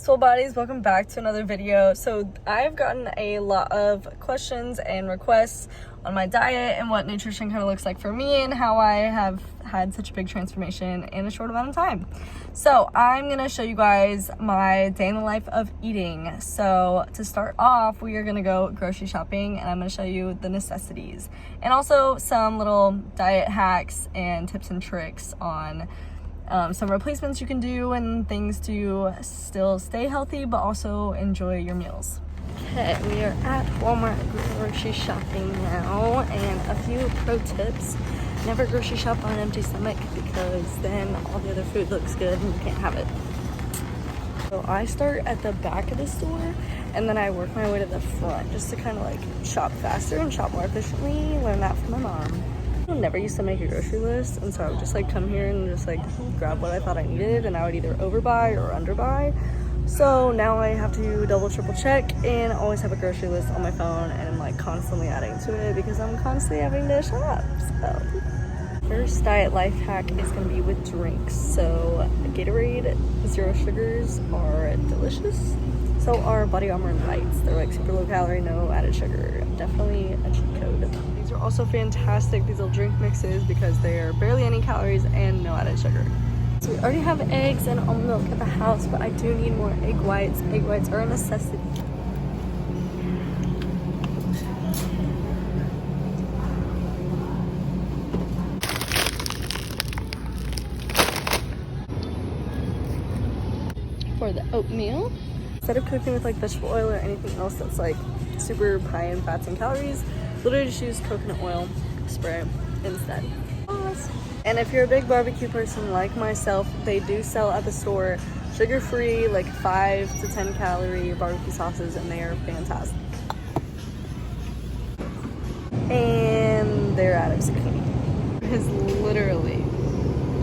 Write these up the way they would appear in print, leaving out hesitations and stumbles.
Swole Bodies, welcome back to another video. So I've gotten a lot of questions and requests on my diet and what nutrition kind of looks like for me and how I have had such a big transformation in a short amount of time. So I'm gonna show you guys my day in the life of eating. So to start off, we are gonna go grocery shopping and I'm gonna show you the necessities and also some little diet hacks and tips and tricks on some replacements you can do and things to still stay healthy but also enjoy your meals. Okay, we are at Walmart grocery shopping now, and a few pro tips. Never grocery shop on an empty stomach because then all the other food looks good and you can't have it. So I start at the back of the store and then I work my way to the front just to kind of like shop faster and shop more efficiently. Learn that from my mom. I never used to make a grocery list, and so I would just like come here and just like grab what I thought I needed, and I would either overbuy or underbuy. So now I have to double, triple check and always have a grocery list on my phone, and I'm like constantly adding to it because I'm constantly having to shop. So first diet life hack is gonna be with drinks. So Gatorade zero sugars are delicious. So are Body Armor Lights. They're like super low calorie, no added sugar. Definitely a cheat code. These are also fantastic, these little drink mixes, because they are barely any calories and no added sugar. So we already have eggs and almond milk at the house, but I do need more egg whites. Egg whites are a necessity. For the oatmeal, instead of cooking with like vegetable oil or anything else that's like super high in fats and calories, literally just use coconut oil spray instead. And if you're a big barbecue person like myself, they do sell at the store sugar-free, like 5 to 10 calorie barbecue sauces, and they are fantastic. And they're out of zucchini. There's literally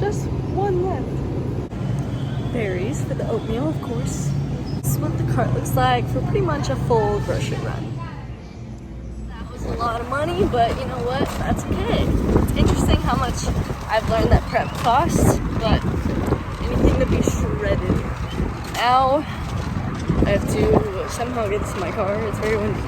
just one left. Berries for the oatmeal, of course. This is what the cart looks like for pretty much a full grocery run. That was a lot of money, but you know what? That's okay. It's interesting how much I've learned that prep costs, but anything to be shredded. Now I have to somehow get this in my car. It's very windy.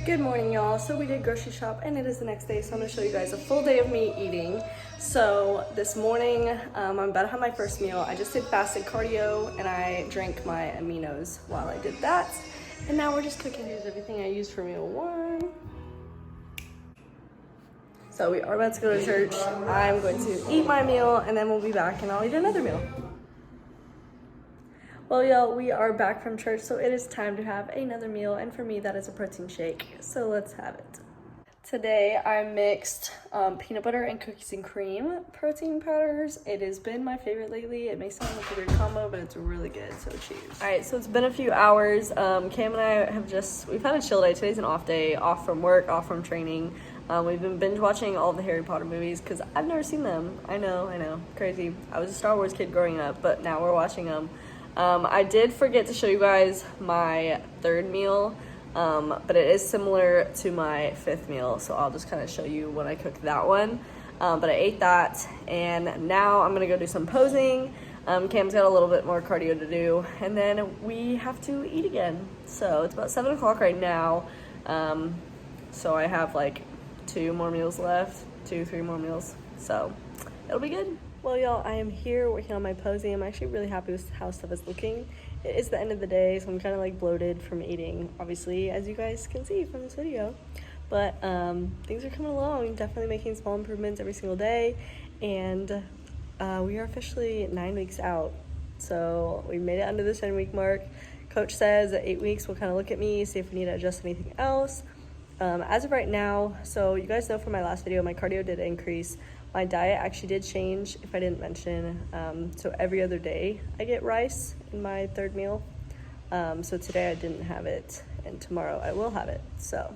Good morning, y'all. So we did grocery shop and it is the next day, so I'm gonna show you guys a full day of me eating. So this morning, I'm about to have my first meal. I just did fasted cardio and I drank my aminos while I did that. And now we're just cooking. Here's everything I used for meal one. So we are about to go to church. I'm going to eat my meal and then we'll be back and I'll eat another meal. Well, y'all, we are back from church, so it is time to have another meal, and for me, that is a protein shake, so let's have it. Today, I mixed peanut butter and cookies and cream protein powders. It has been my favorite lately. It may sound like a weird combo, but it's really good, so cheers. All right, so it's been a few hours. Cam and I we've had a chill day. Today's an off day, off from work, off from training. We've been binge watching all of the Harry Potter movies because I've never seen them. I know, crazy. I was a Star Wars kid growing up, but now we're watching them. I did forget to show you guys my third meal, but it is similar to my fifth meal, so I'll just kind of show you when I cook that one. But I ate that, and now I'm gonna go do some posing. Cam's got a little bit more cardio to do, and then we have to eat again. So it's about 7 o'clock right now, so I have like 3 more meals left, 3 more meals, so it'll be good. Well, y'all, I am here working on my posing. I'm actually really happy with how stuff is looking. It is the end of the day, so I'm kind of like bloated from eating, obviously, as you guys can see from this video. But things are coming along, definitely making small improvements every single day. And we are officially 9 weeks out. So we made it under the 10-week mark. Coach says at 8 weeks, we'll kind of look at me, see if we need to adjust anything else. As of right now, so you guys know from my last video, my cardio did increase. My diet actually did change, if I didn't mention. So every other day I get rice in my third meal. So today I didn't have it, and tomorrow I will have it. So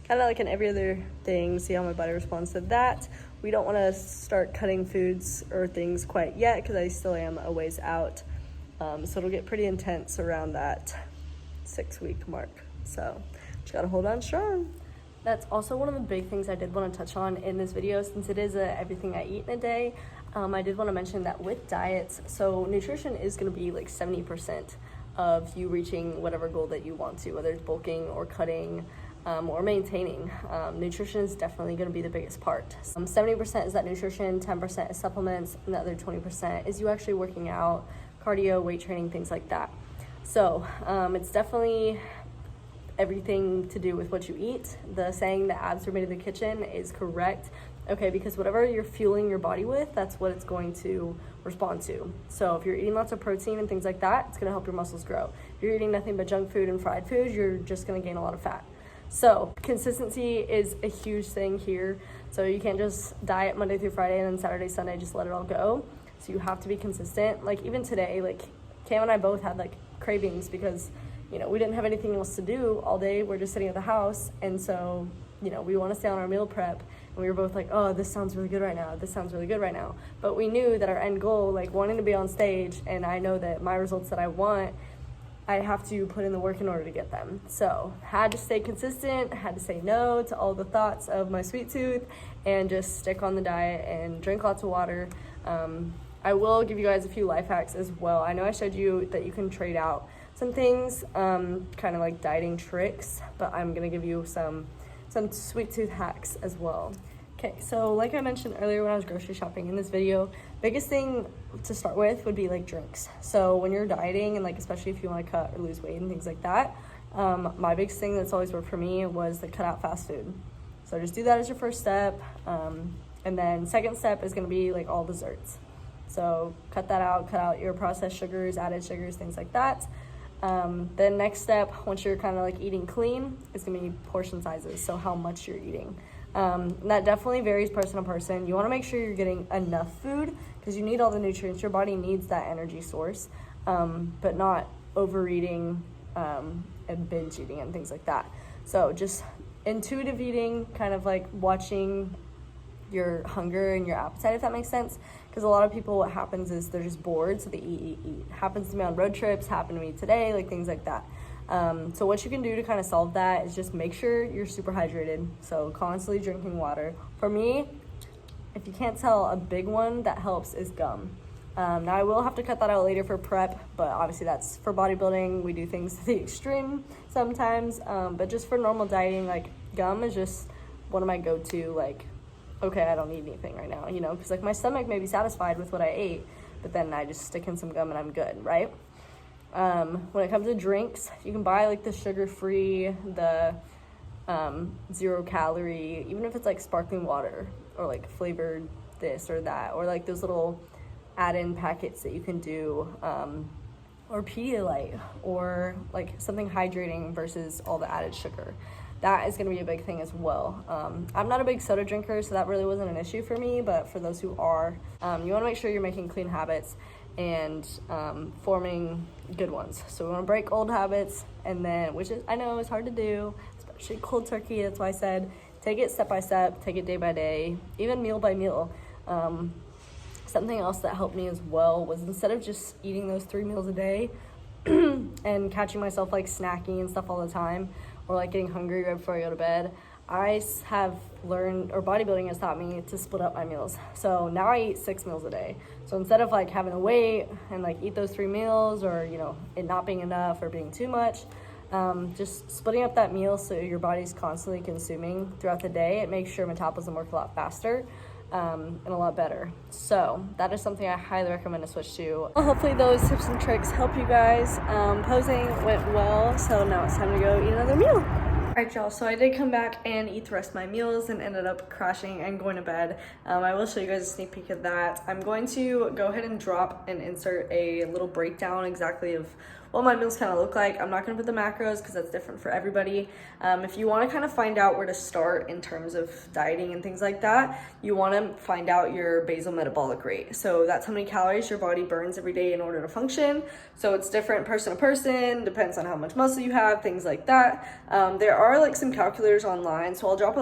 kind of like an every other thing, see how my body responds to that. We don't want to start cutting foods or things quite yet because I still am a ways out. So it'll get pretty intense around that 6-week mark. So just gotta hold on strong. That's also one of the big things I did want to touch on in this video, since it is everything I eat in a day. I did want to mention that with diets, so nutrition is going to be like 70% of you reaching whatever goal that you want to, whether it's bulking or cutting or maintaining. Nutrition is definitely going to be the biggest part. 70% is that nutrition, 10% is supplements, and the other 20% is you actually working out, cardio, weight training, things like that. So it's definitely everything to do with what you eat. The saying that abs are made in the kitchen is correct. Okay, because whatever you're fueling your body with, that's what it's going to respond to. So if you're eating lots of protein and things like that, it's gonna help your muscles grow. If you're eating nothing but junk food and fried food, you're just gonna gain a lot of fat. So consistency is a huge thing here. So you can't just diet Monday through Friday and then Saturday, Sunday, just let it all go. So you have to be consistent. Like even today, like Cam and I both had like cravings because, you know, we didn't have anything else to do all day. We're just sitting at the house. And so, you know, we want to stay on our meal prep. And we were both like, oh, this sounds really good right now. This sounds really good right now. But we knew that our end goal, like wanting to be on stage, and I know that my results that I want, I have to put in the work in order to get them. So had to stay consistent, had to say no to all the thoughts of my sweet tooth, and just stick on the diet and drink lots of water. I will give you guys a few life hacks as well. I know I showed you that you can trade out some things, kind of like dieting tricks, but I'm gonna give you some sweet tooth hacks as well. Okay, so like I mentioned earlier when I was grocery shopping in this video, biggest thing to start with would be like drinks. So when you're dieting and like especially if you want to cut or lose weight and things like that, my biggest thing that's always worked for me was the cut out fast food. So just do that as your first step, and then second step is going to be like all desserts. So cut that out, cut out your processed sugars, added sugars, things like that. Then next step, once you're kind of like eating clean, is gonna be portion sizes, so how much you're eating. That definitely varies person to person. You wanna make sure you're getting enough food because you need all the nutrients. Your body needs that energy source, but not overeating and binge eating and things like that. So just intuitive eating, kind of like watching your hunger and your appetite, if that makes sense. Because a lot of people, what happens is they're just bored, so they eat. Happens to me on road trips, happened to me today, like things like that. So what you can do to kind of solve that is just make sure you're super hydrated. So constantly drinking water. For me, if you can't tell, a big one that helps is gum. Now I will have to cut that out later for prep, but obviously that's for bodybuilding. We do things to the extreme sometimes, but just for normal dieting, like gum is just one of my go-to, like, okay, I don't need anything right now, you know, because like my stomach may be satisfied with what I ate, but then I just stick in some gum and I'm good, right? When it comes to drinks, you can buy like the sugar-free, the 0 calorie, even if it's like sparkling water or like flavored this or that, or like those little add-in packets that you can do, or Pedialyte, or like something hydrating versus all the added sugar. That is going to be a big thing as well. I'm not a big soda drinker, so that really wasn't an issue for me, but for those who are, you want to make sure you're making clean habits and forming good ones. So we want to break old habits, and then, which is, I know is hard to do, especially cold turkey. That's why I said take it step by step, take it day by day, even meal by meal. Something else that helped me as well was instead of just eating those 3 meals a day and catching myself like snacking and stuff all the time, or like getting hungry right before I go to bed, I have learned, or bodybuilding has taught me to split up my meals. So now I eat 6 meals a day. So instead of like having to wait and like eat those 3 meals, or, you know, it not being enough or being too much, just splitting up that meal so your body's constantly consuming throughout the day, it makes your metabolism work a lot faster. And a lot better. So that is something I highly recommend to switch to. Well, hopefully those tips and tricks help you guys. Posing went well, so now it's time to go eat another meal. Alright y'all, so I did come back and eat the rest of my meals and ended up crashing and going to bed. I will show you guys a sneak peek of that. I'm going to go ahead and drop and insert a little breakdown exactly of what my meals kind of look like. I'm not going to put the macros because that's different for everybody. If you want to kind of find out where to start in terms of dieting and things like that, you want to find out your basal metabolic rate. So that's how many calories your body burns every day in order to function. So it's different person to person, depends on how much muscle you have, things like that. There are like some calculators online, so I'll drop a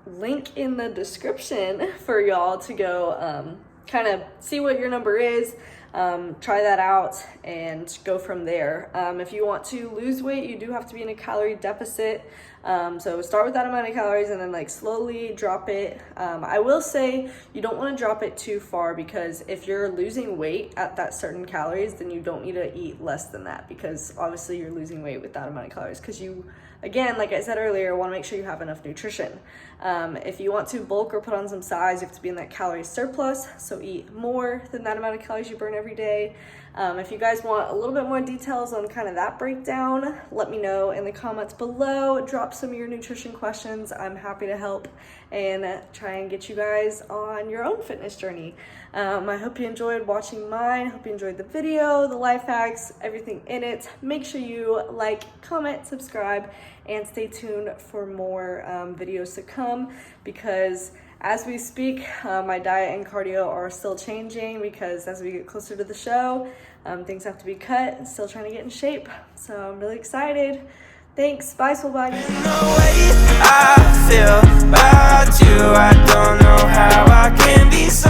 link in the description for y'all to go kind of see what your number is. try that out and go from there. If you want to lose weight, you do have to be in a calorie deficit. So start with that amount of calories and then like slowly drop it. I will say you don't want to drop it too far, because if you're losing weight at that certain calories, then you don't need to eat less than that, because obviously you're losing weight with that amount of calories, because you, again, like I said earlier, want to make sure you have enough nutrition. If you want to bulk or put on some size, you have to be in that calorie surplus, so eat more than that amount of calories you burn every day. If you guys want a little bit more details on kind of that breakdown, let me know in the comments below. Drop some of your nutrition questions. I'm happy to help and try and get you guys on your own fitness journey. I hope you enjoyed watching mine. I hope you enjoyed the video, the life hacks, everything in it. Make sure you like, comment, subscribe, and stay tuned for more videos to come, because as we speak, my diet and cardio are still changing, because as we get closer to the show, things have to be cut. Still trying to get in shape, so I'm really excited. Thanks. Bye, Soul Bodies. I feel about you. I don't know how I can be so